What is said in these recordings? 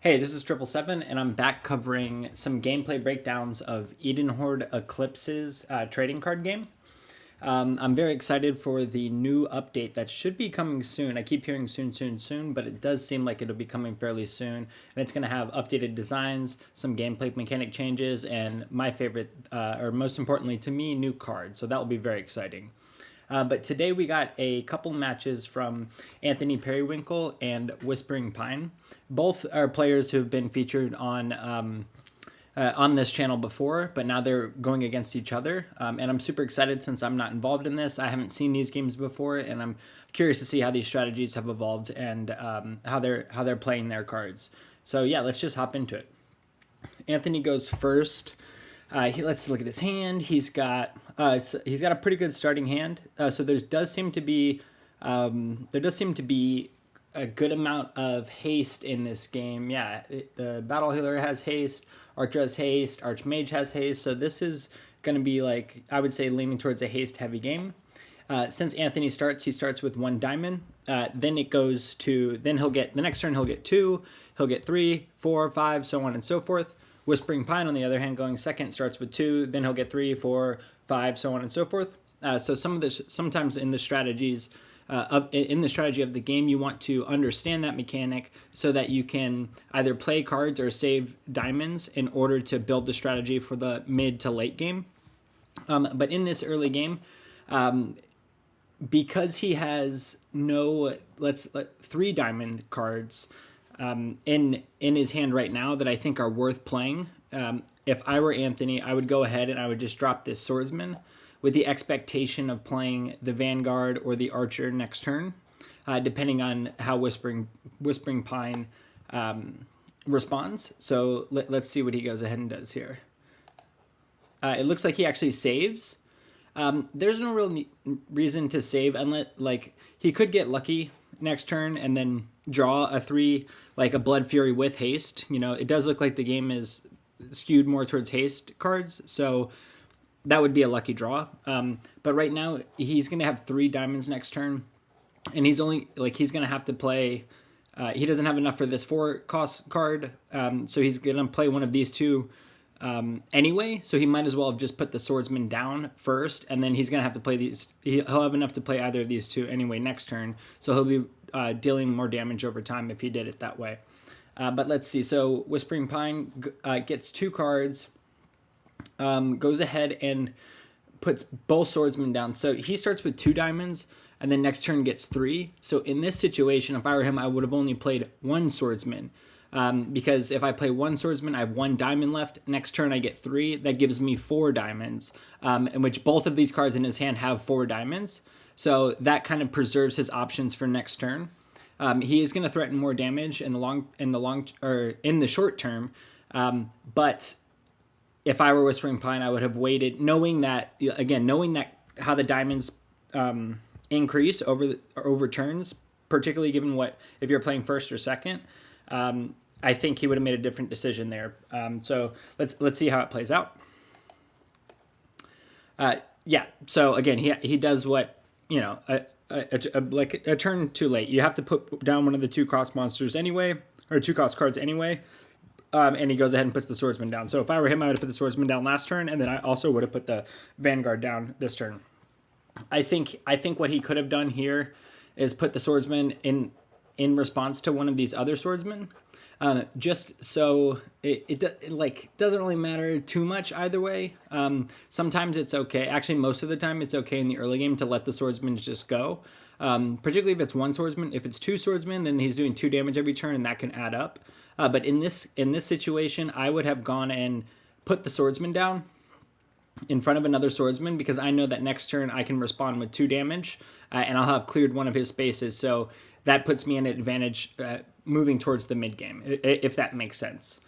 Hey, this is 777, and I'm back covering some gameplay breakdowns of Edenhorde Eclipse's trading card game. I'm very excited for the new update that should be coming soon. I keep hearing soon, soon, soon, but it does seem like it'll be coming fairly soon. And it's going to have updated designs, some gameplay mechanic changes, and my favorite, or most importantly to me, new cards. So that will be very exciting. But today we got a couple matches from Anthony Periwinkle and Whisperingpine. Both are players who have been featured on this channel before, but now they're going against each other. And I'm super excited since I'm not involved in this. I haven't seen these games before, and I'm curious to see how these strategies have evolved and how they're playing their cards. So yeah, let's just hop into it. Anthony goes first. Let's look at his hand. He's got a pretty good starting hand. So there does seem to be a good amount of haste in this game. Yeah, the battle healer has haste, archer has haste, archmage has haste. So this is going to be like, I would say, leaning towards a haste heavy game. Since Anthony starts, he starts with 1 diamond. Then it goes to, then he'll get, the next turn he'll get 2, he'll get 3, 4, 5, so on and so forth. Whisperingpine, on the other hand, going second, starts with 2, then he'll get 3, 4, 5, so on and so forth. So sometimes in the strategies, in the strategy of the game, you want to understand that mechanic so that you can either play cards or save diamonds in order to build the strategy for the mid to late game. But in this early game, because he has no 3 diamond cards in his hand right now that I think are worth playing. If I were Anthony, I would go ahead and I would just drop this swordsman with the expectation of playing the Vanguard or the Archer next turn, depending on how Whisperingpine responds. So let's see what he goes ahead and does here. It looks like he actually saves. There's no real reason to save unless, like, he could get lucky next turn and then draw a 3, like a Blood Fury with haste. You know, it does look like the game is skewed more towards haste cards, so that would be a lucky draw. But right now he's going to have 3 diamonds next turn, and he's going to have to play. He doesn't have enough for this 4 cost card, so he's going to play one of these 2 anyway. So he might as well have just put the swordsman down first, and then he's going to have to play these. He'll have enough to play either of these 2 anyway next turn, so he'll be dealing more damage over time if he did it that way. But let's see. So Whisperingpine gets 2 cards. Goes ahead and puts both swordsmen down. So he starts with 2 diamonds, and then next turn gets 3. So in this situation, if I were him, I would have only played 1 swordsman. Because if I play 1 swordsman, I have 1 diamond left. Next turn, I get 3. That gives me 4 diamonds, in which both of these cards in his hand have 4 diamonds. So that kind of preserves his options for next turn. He is going to threaten more damage in the short term, but if I were Whisperingpine, I would have waited, knowing that how the diamonds increase over turns, particularly given if you're playing first or second. I think he would have made a different decision there. So let's see how it plays out. So again, he does what, a turn too late. You have to put down one of the 2 cost monsters anyway, or 2 cost cards anyway. And he goes ahead and puts the swordsman down. So if I were him, I would have put the swordsman down last turn, and then I also would have put the Vanguard down this turn. I think what he could have done here is put the swordsman in response to one of these other swordsmen, just so it doesn't really matter too much either way. Sometimes it's okay. Actually, most of the time it's okay in the early game to let the swordsman just go. Particularly if it's 1 swordsman. If it's 2 swordsmen, then he's doing 2 damage every turn, and that can add up. But in this situation, I would have gone and put the swordsman down in front of another swordsman, because I know that next turn I can respond with 2 damage, and I'll have cleared one of his spaces. So that puts me in an advantage moving towards the mid game, if that makes sense.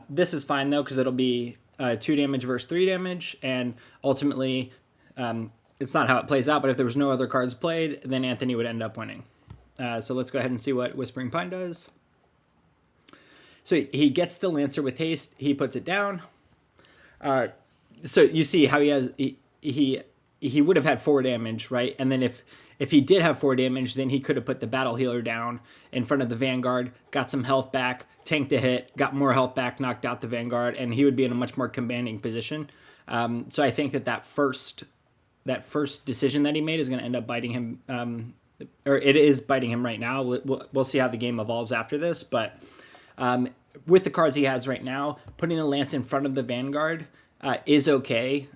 This is fine though, because it'll be 2 damage versus 3 damage, and ultimately it's not how it plays out. But if there was no other cards played, then Anthony would end up winning. So let's go ahead and see what Whisperingpine does. So he gets the Lancer with haste. He puts it down. So you see how he would have had 4 damage, right? And then if if he did have 4 damage, then he could have put the battle healer down in front of the Vanguard, got some health back, tanked a hit, got more health back, knocked out the Vanguard, and he would be in a much more commanding position. So I think that first decision that he made is going to end up biting him, or it is biting him right now. We'll see how the game evolves after this, but with the cards he has right now, putting the Lance in front of the Vanguard is okay.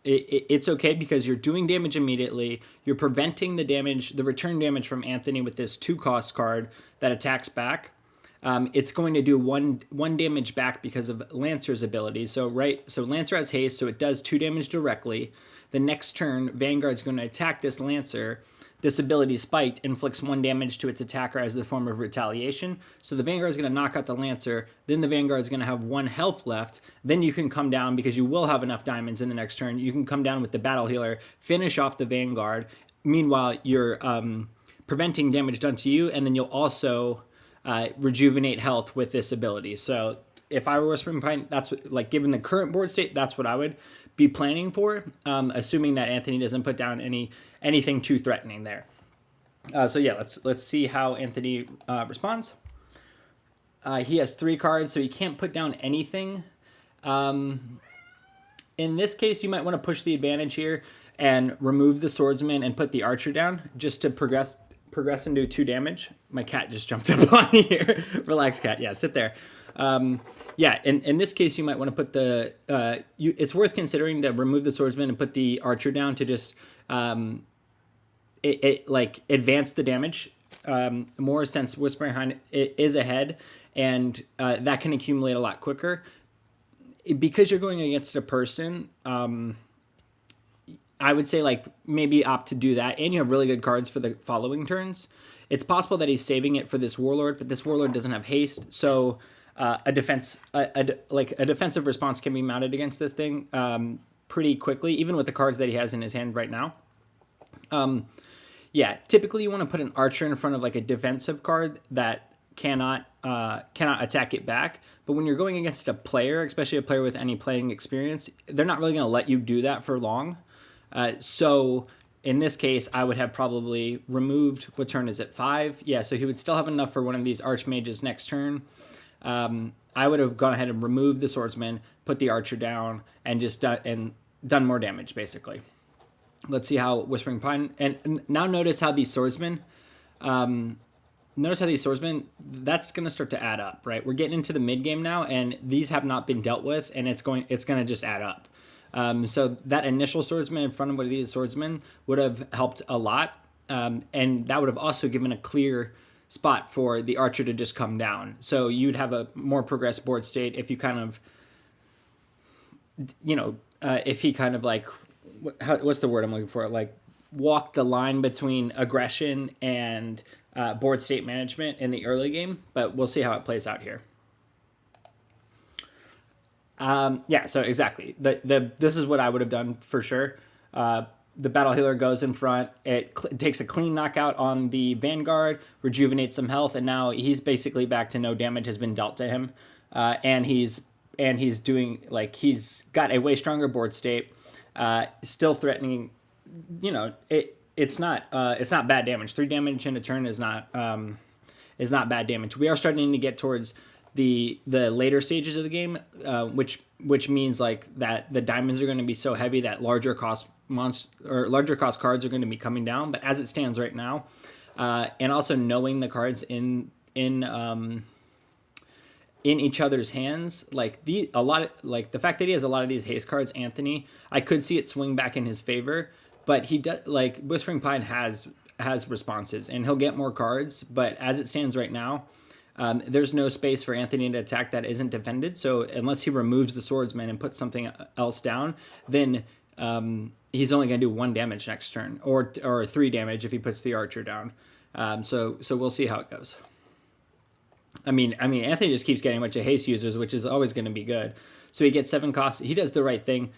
It's okay because you're doing damage immediately. You're preventing the return damage from Anthony with this 2-cost card that attacks back. It's going to do one damage back because of Lancer's ability. So Lancer has haste, so it does 2 damage directly. The next turn, Vanguard's going to attack this Lancer. This ability spiked inflicts 1 damage to its attacker as a form of retaliation. So the Vanguard is going to knock out the Lancer. Then the Vanguard is going to have 1 health left. Then you can come down, because you will have enough diamonds in the next turn. You can come down with the battle healer, finish off the Vanguard. Meanwhile, you're preventing damage done to you, and then you'll also rejuvenate health with this ability. So if I were Whisperingpine, that's given the current board state, that's what I would be planning for, assuming that Anthony doesn't put down anything too threatening there. So yeah, let's see how Anthony responds. He has 3 cards, so he can't put down anything. In this case, you might want to push the advantage here and remove the swordsman and put the archer down just to progress and do 2 damage. My cat just jumped up on me here. Relax, cat. Yeah, sit there. Yeah, in this case, you might want to put the... it's worth considering to remove the swordsman and put the archer down to just advance the damage more, since Whisperingpine is ahead, and that can accumulate a lot quicker. Because you're going against a person, I would say maybe opt to do that, and you have really good cards for the following turns. It's possible that he's saving it for this Warlord, but this Warlord doesn't have haste, so a defensive response can be mounted against this thing pretty quickly, even with the cards that he has in his hand right now. Yeah, typically you want to put an archer in front of a defensive card that cannot attack it back. But when you're going against a player, especially a player with any playing experience, they're not really going to let you do that for long. So in this case, I would have probably removed, what turn is it, 5? Yeah, so he would still have enough for one of these Archmages next turn. I would have gone ahead and removed the swordsman, put the archer down, and just done more damage, basically. Let's see how Whisperingpine... And now notice how these swordsmen... that's going to start to add up, right? We're getting into the mid-game now, and these have not been dealt with, and it's going to just add up. So that initial swordsman in front of one of these swordsmen would have helped a lot, and that would have also given a clear spot for the archer to just come down. So you'd have a more progressed board state if you kind of, if he kind of what's the word I'm looking for? Walk the line between aggression and board state management in the early game, but we'll see how it plays out here. Yeah, so exactly. This is what I would have done for sure. The battle healer goes in front. It takes a clean knockout on the Vanguard, rejuvenates some health, and now he's basically back to no damage has been dealt to him. And he's doing he's got a way stronger board state, still threatening. It's not bad damage. 3 damage in a turn is not bad damage. We are starting to get towards the later stages of the game, which means that the diamonds are going to be so heavy that larger cost cards are going to be coming down. But as it stands right now, and also knowing the cards in each other's hands, the fact that he has a lot of these haste cards, Anthony, I could see it swing back in his favor. But he does, Whisperingpine has responses, and he'll get more cards. But as it stands right now, there's no space for Anthony to attack that isn't defended. So unless he removes the swordsman and puts something else down, then he's only going to do 1 damage next turn, or 3 damage if he puts the archer down. So we'll see how it goes. I mean, Anthony just keeps getting a bunch of haste users, which is always going to be good. So he gets 7 costs. He does the right thing.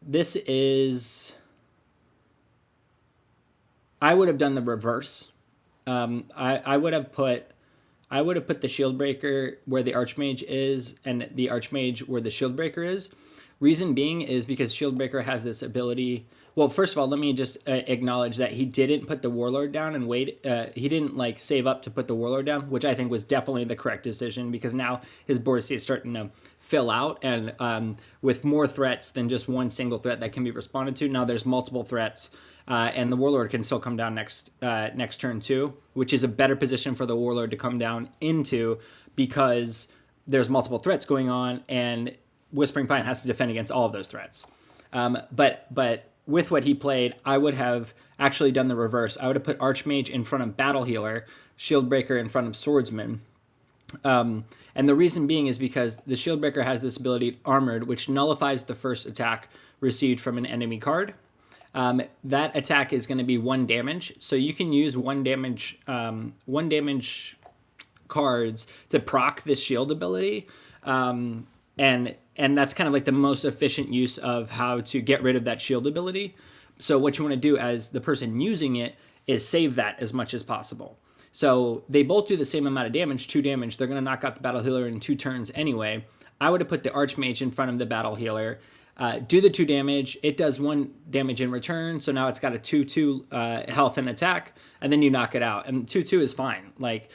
This is... I would have done the reverse. I would have put the shield breaker where the archmage is, and the archmage where the shield breaker is. Reason being is because Shieldbreaker has this ability. Well, first of all, let me just acknowledge that he didn't put the Warlord down and wait. He didn't like save up to put the Warlord down, which I think was definitely the correct decision, because now his board state is starting to fill out, and with more threats than just one single threat that can be responded to. Now there's multiple threats, and the Warlord can still come down next turn too, which is a better position for the Warlord to come down into, because there's multiple threats going on, and Whisperingpine has to defend against all of those threats. But with what he played, I would have actually done the reverse. I would have put Archmage in front of Battle Healer, Shieldbreaker in front of Swordsman. And the reason being is because the Shieldbreaker has this ability, Armored, which nullifies the first attack received from an enemy card. That attack is going to be 1 damage, so you can use 1 damage cards to proc this shield ability, and that's kind of like the most efficient use of how to get rid of that shield ability. So what you want to do as the person using it is save that as much as possible. So they both do the same amount of damage, 2 damage. They're going to knock out the Battle Healer in 2 turns anyway. I would have put the Archmage in front of the Battle Healer, do the 2 damage. It does 1 damage in return, so now it's got a 2/2 health and attack, and then you knock it out. And 2/2 is fine. Like,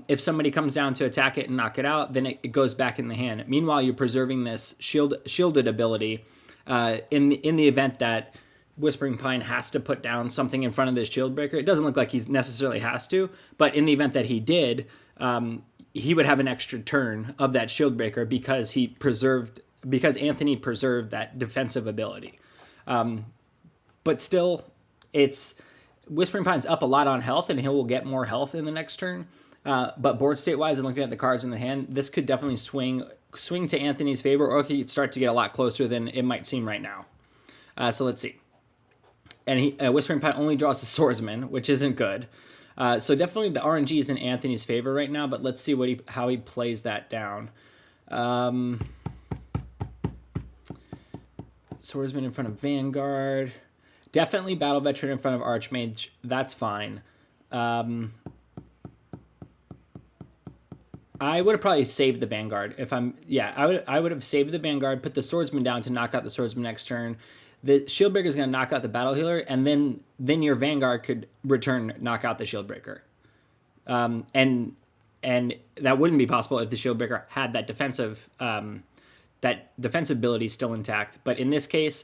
if somebody comes down to attack it and knock it out, then it goes back in the hand. Meanwhile, you're preserving this shielded ability in the event that Whisperingpine has to put down something in front of this Shieldbreaker. It doesn't look like he necessarily has to, but in the event that he did, he would have an extra turn of that Shieldbreaker because Anthony preserved that defensive ability. But still, Whisperingpine's up a lot on health, and he will get more health in the next turn. But board state wise, and looking at the cards in the hand, this could definitely swing to Anthony's favor, or he could start to get a lot closer than it might seem right now. So let's see. And Whisperingpine only draws the Swordsman, which isn't good. So definitely the RNG is in Anthony's favor right now, but let's see how he plays that down. Swordsman in front of Vanguard. Definitely Battle Veteran in front of Archmage. That's fine. I would have probably saved the Vanguard I would have saved the Vanguard, put the Swordsman down to knock out the Swordsman next turn. The Shieldbreaker is going to knock out the Battle Healer, and then your Vanguard could knock out the Shieldbreaker. And that wouldn't be possible if the Shieldbreaker had that defensive ability still intact. But in this case,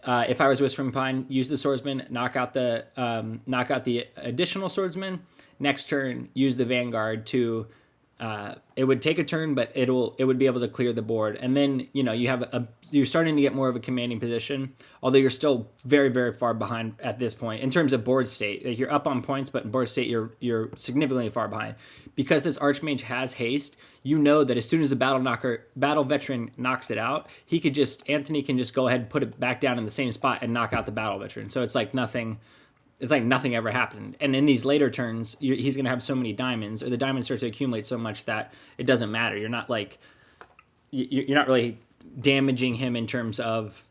if I was Whisperingpine, use the Swordsman, knock out the additional Swordsman. Next turn, use the Vanguard to. It would take a turn, but it would be able to clear the board, and then you're starting to get more of a commanding position. Although you're still very, very far behind at this point in terms of board state. Like, you're up on points, but in board state you're significantly far behind, because this Archmage has haste. You know that as soon as the Battle Veteran knocks it out, Anthony can just go ahead and put it back down in the same spot and knock out the Battle Veteran. So it's like nothing. It's like nothing ever happened. And in these later turns, he's going to have so many diamonds, or the diamonds start to accumulate so much that it doesn't matter. You're not really damaging him in terms of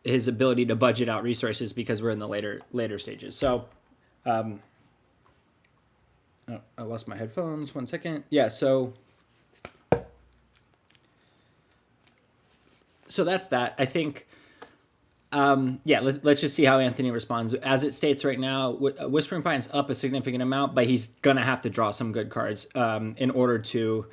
his ability to budget out resources, because we're in the later stages. So, I lost my headphones. 1 second. Yeah. So that's that. I think. Let's just see how Anthony responds. As it states right now, Whisperingpine's up a significant amount, but he's gonna have to draw some good cards in order to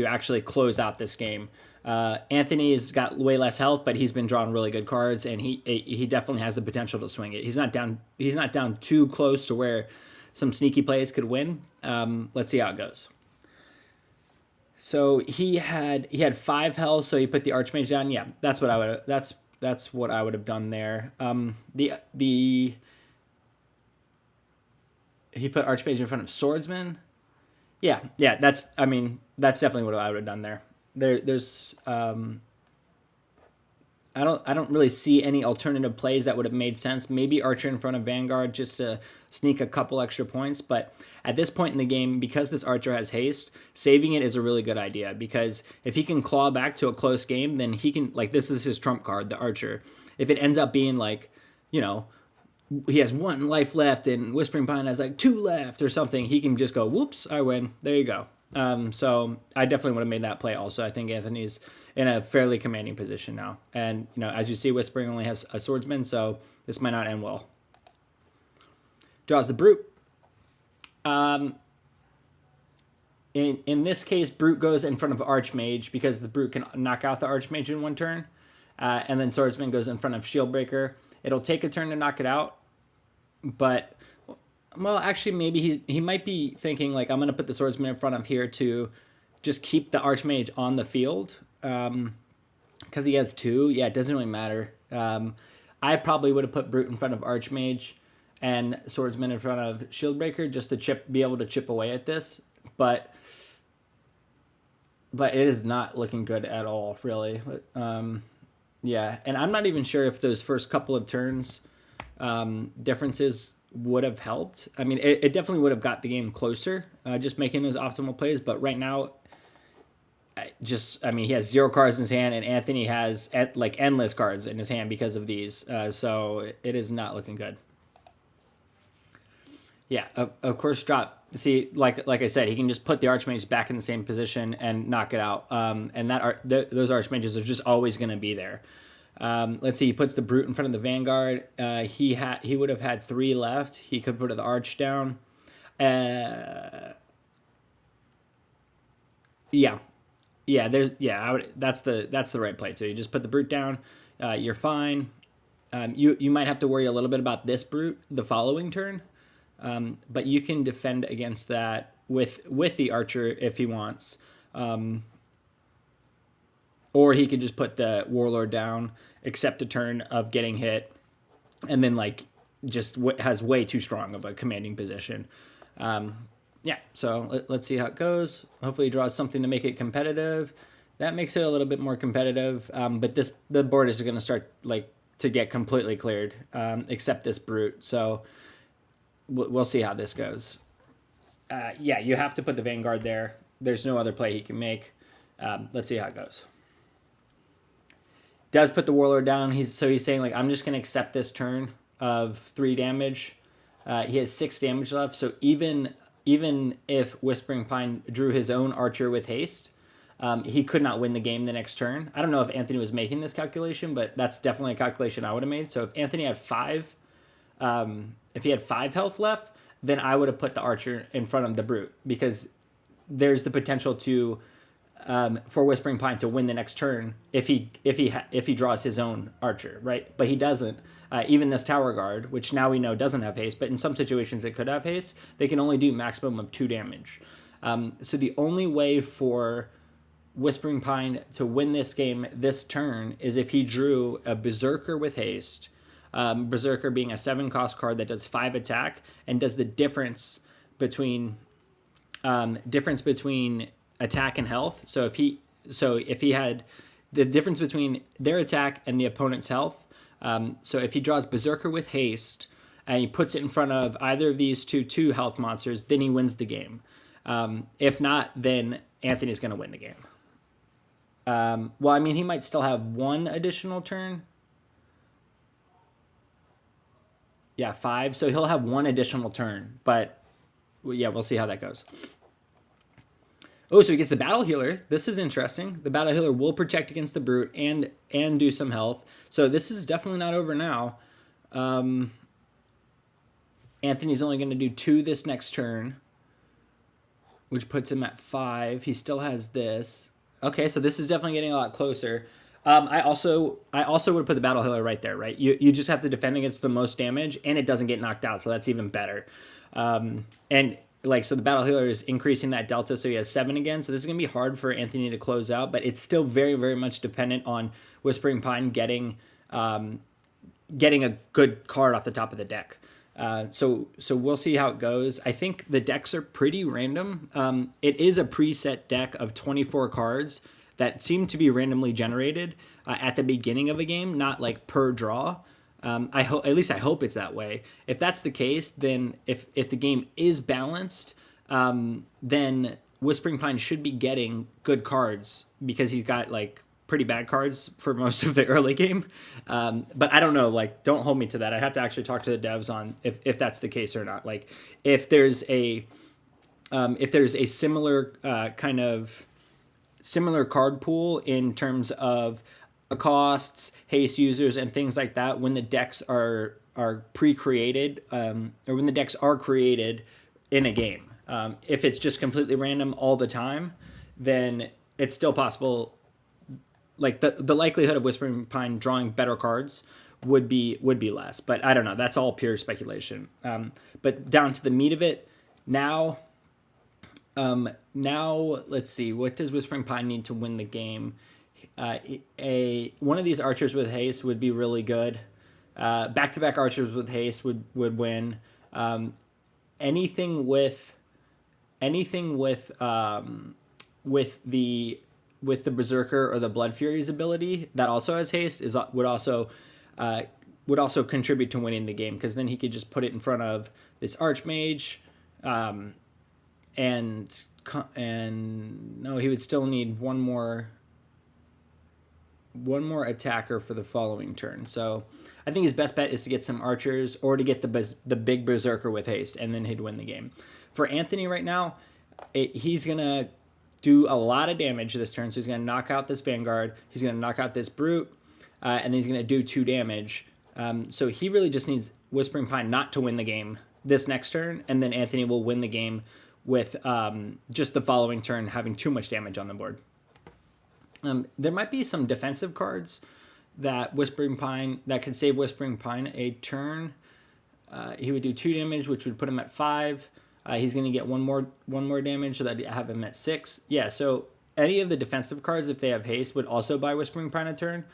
actually close out this game. Anthony's got way less health, but he's been drawing really good cards, and he definitely has the potential to swing it. He's not down too close to where some sneaky plays could win. Let's see how it goes. So he had 5 health, so he put the Archmage down. Yeah, that's what I would have done there. He put Archmage in front of Swordsman. Yeah. That's definitely what I would have done there. There's I don't really see any alternative plays that would have made sense. Maybe Archer in front of Vanguard just to sneak a couple extra points. But at this point in the game, because this Archer has haste, saving it is a really good idea. Because if he can claw back to a close game, then he can, this is his trump card, the Archer. If it ends up being he has 1 life left and Whisperingpine has 2 left or something, he can just go, whoops, I win. There you go. So I definitely would have made that play also. I think Anthony's in a fairly commanding position now. And, as you see, Whispering only has a swordsman, so this might not end well. Draws the Brute. In this case, Brute goes in front of Archmage because the Brute can knock out the Archmage in one turn. And then Swordsman goes in front of Shieldbreaker. It'll take a turn to knock it out. But, well, actually, maybe he might be thinking, like, I'm going to put the Swordsman in front of here to just keep the Archmage on the field. Because he has 2. Yeah, it doesn't really matter. I probably would have put Brute in front of Archmage and Swordsman in front of Shieldbreaker just to be able to chip away at this. But it is not looking good at all, really. Yeah, and I'm not even sure if those first couple of turns differences would have helped. I mean, it definitely would have got the game closer, just making those optimal plays. But right now, he has 0 cards in his hand, and Anthony has endless cards in his hand because of these. So it is not looking good. Yeah, of course, drop. See, like I said, he can just put the Archmage back in the same position and knock it out. And those Archmages are just always going to be there. Let's see, he puts the Brute in front of the Vanguard. He would have had 3 left. He could put the Arch down. Yeah. That's the right play. So you just put the Brute down. You're fine. You might have to worry a little bit about this Brute the following turn. But you can defend against that with the Archer if he wants. Or he could just put the Warlord down, accept a turn of getting hit, and then just has way too strong of a commanding position. So let's see how it goes. Hopefully he draws something to make it competitive. That makes it a little bit more competitive. But the board is going to start to get completely cleared, except this Brute. So we'll see how this goes. You have to put the Vanguard there. There's no other play he can make. Let's see how it goes. Does put the Warlord down. He's saying, I'm just going to accept this turn of 3 damage. He has 6 damage left. So even if Whisperingpine drew his own Archer with haste, he could not win the game the next turn. I don't know if Anthony was making this calculation, but that's definitely a calculation I would have made. So if Anthony had 5... if he had 5 health left, then I would have put the Archer in front of the Brute because there's the potential for Whisperingpine to win the next turn if he draws his own Archer, right? But he doesn't. Even this Tower Guard, which now we know doesn't have haste, but in some situations it could have haste, they can only do maximum of 2 damage. So the only way for Whisperingpine to win this game this turn is if he drew a Berserker with haste. Berserker being a 7-cost card that does 5 attack and does the difference between attack and health. So if he had the difference between their attack and the opponent's health. So if he draws Berserker with haste and he puts it in front of either of these 2 health monsters, then he wins the game. If not, then Anthony's going to win the game. He might still have 1 additional turn. Yeah, 5. So he'll have 1 additional turn. But, we'll see how that goes. Oh, so he gets the Battle Healer. This is interesting. The Battle Healer will protect against the Brute and do some health. So this is definitely not over now. Anthony's only going to do 2 this next turn, which puts him at 5. He still has this. Okay, so this is definitely getting a lot closer. I also would put the Battle Healer right there, right? You just have to defend against the most damage, and it doesn't get knocked out, so that's even better. So the Battle Healer is increasing that delta, so he has 7 again. So this is going to be hard for Anthony to close out, but it's still very, very much dependent on Whisperingpine getting a good card off the top of the deck. So we'll see how it goes. I think the decks are pretty random. It is a preset deck of 24 cards that seem to be randomly generated at the beginning of a game, not per draw. I hope it's that way. If that's the case, then if the game is balanced, then Whisperingpine should be getting good cards because he's got pretty bad cards for most of the early game. But I don't know, don't hold me to that. I have to actually talk to the devs on if that's the case or not. If there's if there's a similar similar card pool in terms of costs, haste users, and things like that when the decks are pre-created, or when the decks are created in a game. If it's just completely random all the time, then it's still possible. Like the likelihood of Whisperingpine drawing better cards would be less. But I don't know. That's all pure speculation. But down to the meat of it now. Now let's see. What does Whisperingpine need to win the game? One of these archers with haste would be really good. Back-to-back archers with haste would win. Anything with the Berserker or the Blood Fury's ability that also has haste would also contribute to winning the game, because then he could just put it in front of this Archmage, and no, he would still need one more attacker for the following turn. So I think his best bet is to get some archers or to get the big Berserker with haste, and then he'd win the game. For Anthony right now, he's going to do a lot of damage this turn. So he's going to knock out this Vanguard. He's going to knock out this Brute. And then he's going to do 2 damage. So he really just needs Whisperingpine not to win the game this next turn. And then Anthony will win the game with just the following turn having too much damage on the board. There might be some defensive cards that could save Whisperingpine a turn. He would do 2 damage, which would put him at 5. He's going to get one more damage, so that I have him at 6. Yeah, so any of the defensive cards, if they have haste, would also buy Whisperingpine a turn.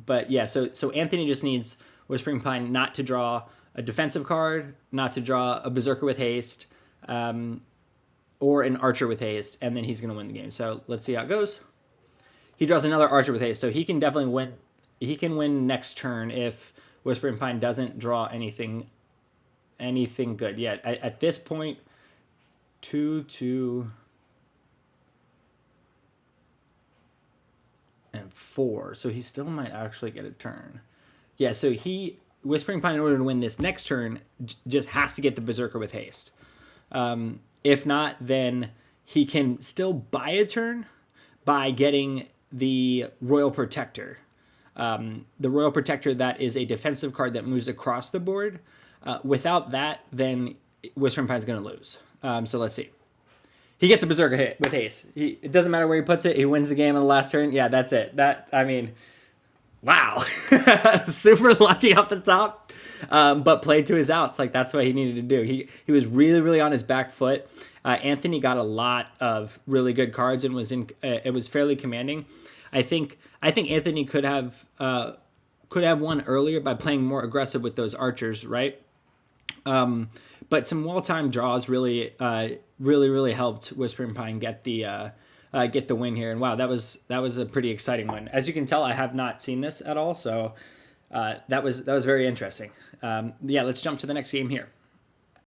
But yeah, so Anthony just needs Whisperingpine not to draw a defensive card, not to draw a Berserker with haste, or an Archer with haste, and then he's going to win the game. So let's see how it goes. He draws another Archer with haste, so he can definitely win. He can win next turn if Whisperingpine doesn't draw anything good yet. At this point, 2, and 4. So he still might actually get a turn. Yeah, so Whisperingpine, in order to win this next turn, just has to get the Berserker with haste. If not, then he can still buy a turn by getting the Royal Protector. The Royal Protector, that is a defensive card that moves across the board. Without that, then Whisperingpine's going to lose. So let's see. He gets a Berserker hit with haste. It doesn't matter where he puts it. He wins the game on the last turn. Yeah, that's it. Wow. Super lucky off the top, but played to his outs. Like, that's what he needed to do. He was really, really on his back foot. Anthony got a lot of really good cards and it was fairly commanding. I think Anthony could have won earlier by playing more aggressive with those archers, right? But some well-timed draws really helped Whisperingpine get the win here. And wow, that was a pretty exciting one. As you can tell, I have not seen this at all, so that was very interesting. Yeah, let's jump to the next game here.